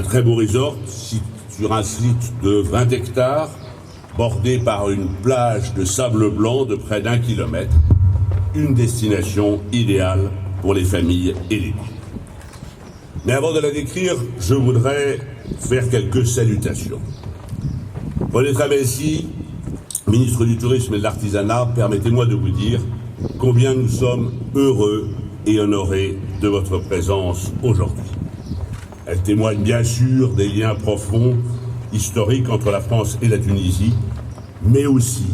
Un très beau resort sur un site de 20 hectares, bordé par une plage de sable blanc de près d'1 kilomètre, une destination idéale pour les familles et les couples. Mais avant de la décrire, je voudrais faire quelques salutations. René Travessi, ministre du Tourisme et de l'Artisanat, permettez-moi de vous dire combien nous sommes heureux et honorés de votre présence aujourd'hui. Elle témoigne bien sûr des liens profonds, historiques entre la France et la Tunisie, mais aussi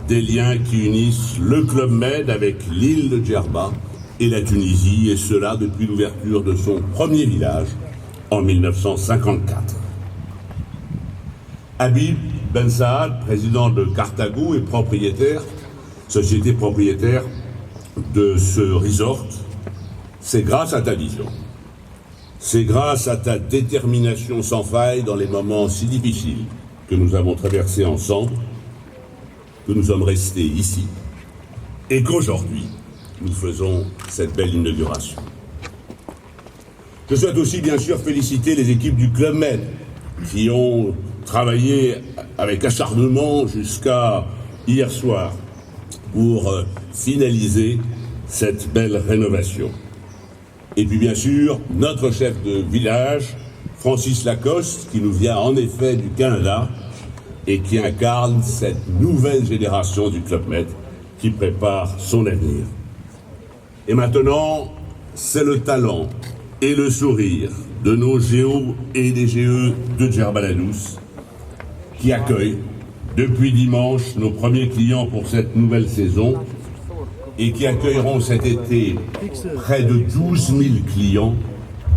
des liens qui unissent le Club Med avec l'île de Djerba et la Tunisie, et cela depuis l'ouverture de son premier village en 1954. Habib Ben Saad, président de Carthago et société propriétaire de ce resort, c'est grâce à ta vision, c'est grâce à ta détermination sans faille dans les moments si difficiles que nous avons traversés ensemble, que nous sommes restés ici et qu'aujourd'hui, nous faisons cette belle inauguration. Je souhaite aussi, bien sûr, féliciter les équipes du Club Med qui ont travaillé avec acharnement jusqu'à hier soir pour finaliser cette belle rénovation. Et puis, bien sûr, notre chef de village, Francis Lacoste, qui nous vient en effet du Canada et qui incarne cette nouvelle génération du Club Med qui prépare son avenir. Et maintenant, c'est le talent et le sourire de nos géos et des GE de Djerba la Douce qui accueillent depuis dimanche nos premiers clients pour cette nouvelle saison et qui accueilleront cet été près de 12 000 clients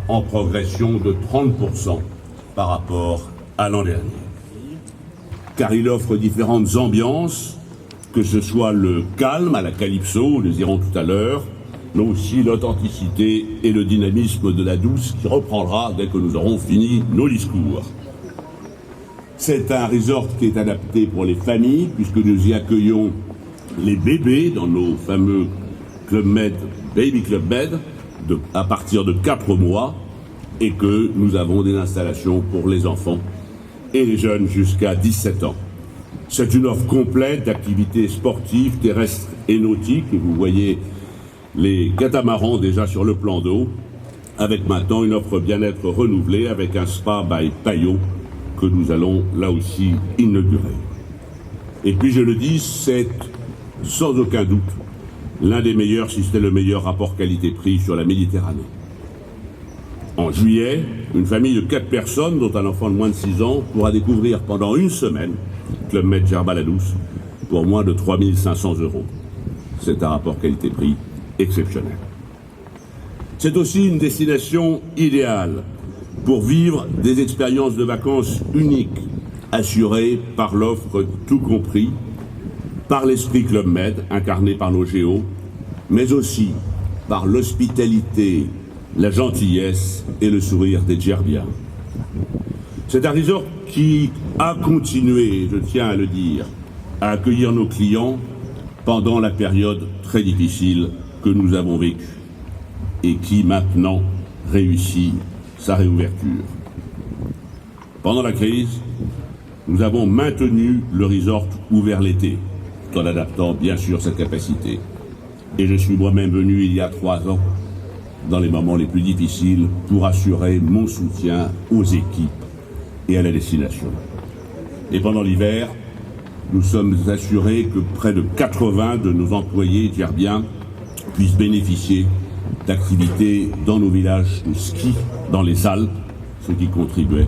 en progression de 30% par rapport à l'an dernier. Car il offre différentes ambiances, que ce soit le calme à la Calypso, nous le dirons tout à l'heure, mais aussi l'authenticité et le dynamisme de la Douce qui reprendra dès que nous aurons fini nos discours. C'est un resort qui est adapté pour les familles, puisque nous y accueillons les bébés dans nos fameux Club Med, Baby Club Med, à partir de 4 mois, et que nous avons des installations pour les enfants et les jeunes jusqu'à 17 ans. C'est une offre complète d'activités sportives, terrestres et nautiques, et vous voyez les catamarans déjà sur le plan d'eau, avec maintenant une offre bien-être renouvelée avec un spa by Payot que nous allons là aussi inaugurer. Et puis je le dis, c'est sans aucun doute l'un des meilleurs, si c'était le meilleur rapport qualité-prix sur la Méditerranée. En juillet, une famille de 4 personnes, dont un enfant de moins de 6 ans, pourra découvrir pendant une semaine Club Med Djerba la Douce pour moins de 3 500 €. C'est un rapport qualité-prix exceptionnel. C'est aussi une destination idéale pour vivre des expériences de vacances uniques, assurées par l'offre tout compris, par l'esprit Club Med, incarné par nos géos, mais aussi par l'hospitalité, la gentillesse et le sourire des Djerbiens. C'est un resort qui a continué, je tiens à le dire, à accueillir nos clients pendant la période très difficile que nous avons vécue et qui maintenant réussit sa réouverture. Pendant la crise, nous avons maintenu le resort ouvert l'été, tout en adaptant bien sûr sa capacité. Et je suis moi-même venu il y a 3 ans, dans les moments les plus difficiles, pour assurer mon soutien aux équipes et à la destination. Et pendant l'hiver, nous sommes assurés que près de 80 de nos employés djerbiens puissent bénéficier d'activités dans nos villages de ski dans les Alpes, ce qui contribuait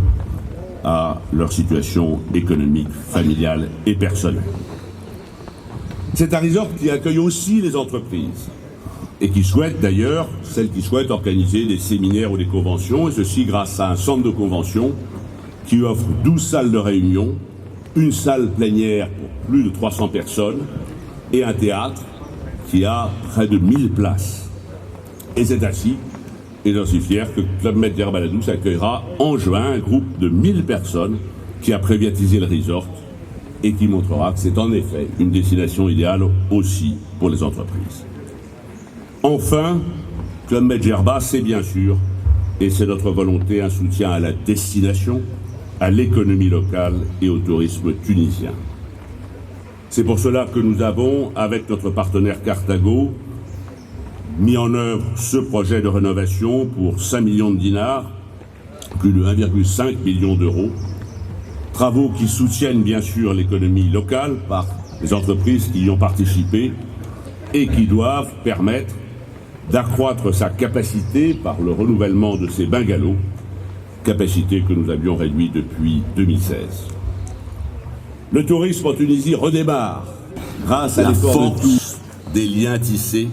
à leur situation économique, familiale et personnelle. C'est un resort qui accueille aussi les entreprises et qui souhaite d'ailleurs, celles qui souhaitent organiser des séminaires ou des conventions, et ceci grâce à un centre de convention qui offre 12 salles de réunion, une salle plénière pour plus de 300 personnes et un théâtre qui a près de 1000 places. Et c'est ainsi, et j'en suis fier, que Club Med Djerba la Douce accueillera en juin un groupe de 1000 personnes qui a privatisé le resort et qui montrera que c'est en effet une destination idéale aussi pour les entreprises. Enfin, Club Med Djerba, c'est bien sûr et c'est notre volonté un soutien à la destination, à l'économie locale et au tourisme tunisien. C'est pour cela que nous avons, avec notre partenaire Carthago, mis en œuvre ce projet de rénovation pour 5 millions de dinars, plus de 1,5 million d'euros. Travaux qui soutiennent bien sûr l'économie locale par les entreprises qui y ont participé et qui doivent permettre d'accroître sa capacité par le renouvellement de ces bungalows, capacité que nous avions réduite depuis 2016. Le tourisme en Tunisie redémarre grâce à l'effort de tous des liens tissés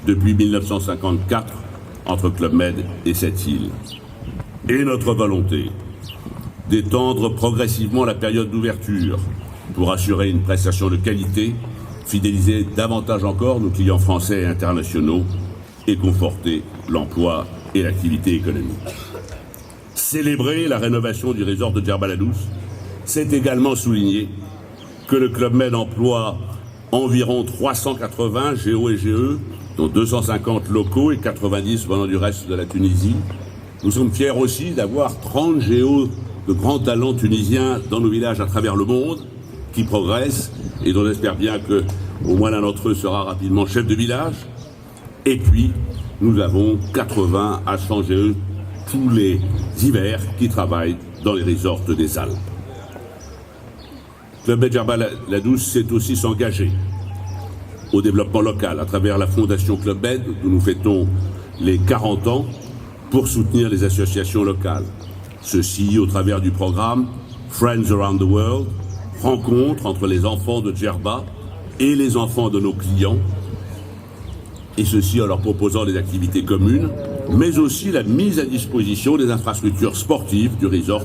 depuis 1954 entre Club Med et cette île. Et notre volonté d'étendre progressivement la période d'ouverture pour assurer une prestation de qualité, fidéliser davantage encore nos clients français et internationaux et conforter l'emploi et l'activité économique. Célébrer la rénovation du resort de Djerba la Douce, c'est également souligner que le Club Med emploie environ 380 GO et GE, dont 250 locaux et 90 venant du reste de la Tunisie. Nous sommes fiers aussi d'avoir 30 GO de grands talents tunisiens dans nos villages à travers le monde, qui progressent et dont j'espère bien qu'au moins l'un d'entre eux sera rapidement chef de village. Et puis, nous avons 80 à 100 GE tous les hivers qui travaillent dans les resorts des Alpes. Club Med Djerba la Douce sait aussi s'engager au développement local à travers la Fondation Club Med, où nous fêtons les 40 ans pour soutenir les associations locales. Ceci au travers du programme Friends Around the World, rencontre entre les enfants de Djerba et les enfants de nos clients, et ceci en leur proposant des activités communes, mais aussi la mise à disposition des infrastructures sportives du resort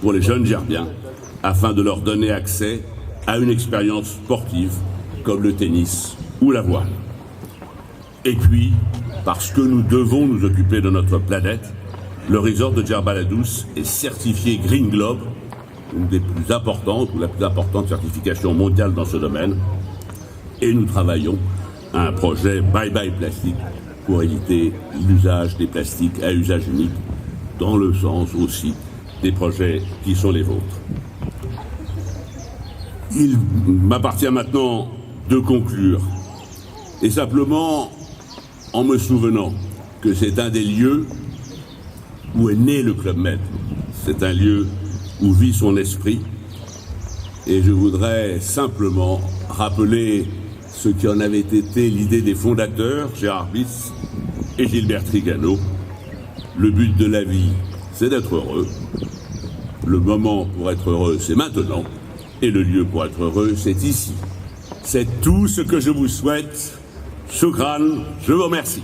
pour les jeunes Djerbiens, afin de leur donner accès à une expérience sportive comme le tennis ou la voile. Et puis, parce que nous devons nous occuper de notre planète, le resort de Djerba la Douce est certifié Green Globe, une des plus importantes ou la plus importante certification mondiale dans ce domaine, et nous travaillons à un projet Bye Bye Plastique pour éviter l'usage des plastiques à usage unique, dans le sens aussi des projets qui sont les vôtres. Il m'appartient maintenant de conclure, et simplement en me souvenant que c'est un des lieux où est né le Club Med. C'est un lieu où vit son esprit, et je voudrais simplement rappeler ce qui en avait été l'idée des fondateurs, Gérard Bis et Gilbert Trigano. Le but de la vie, c'est d'être heureux. Le moment pour être heureux, c'est maintenant. Et le lieu pour être heureux, c'est ici. C'est tout ce que je vous souhaite. Choukran, je vous remercie.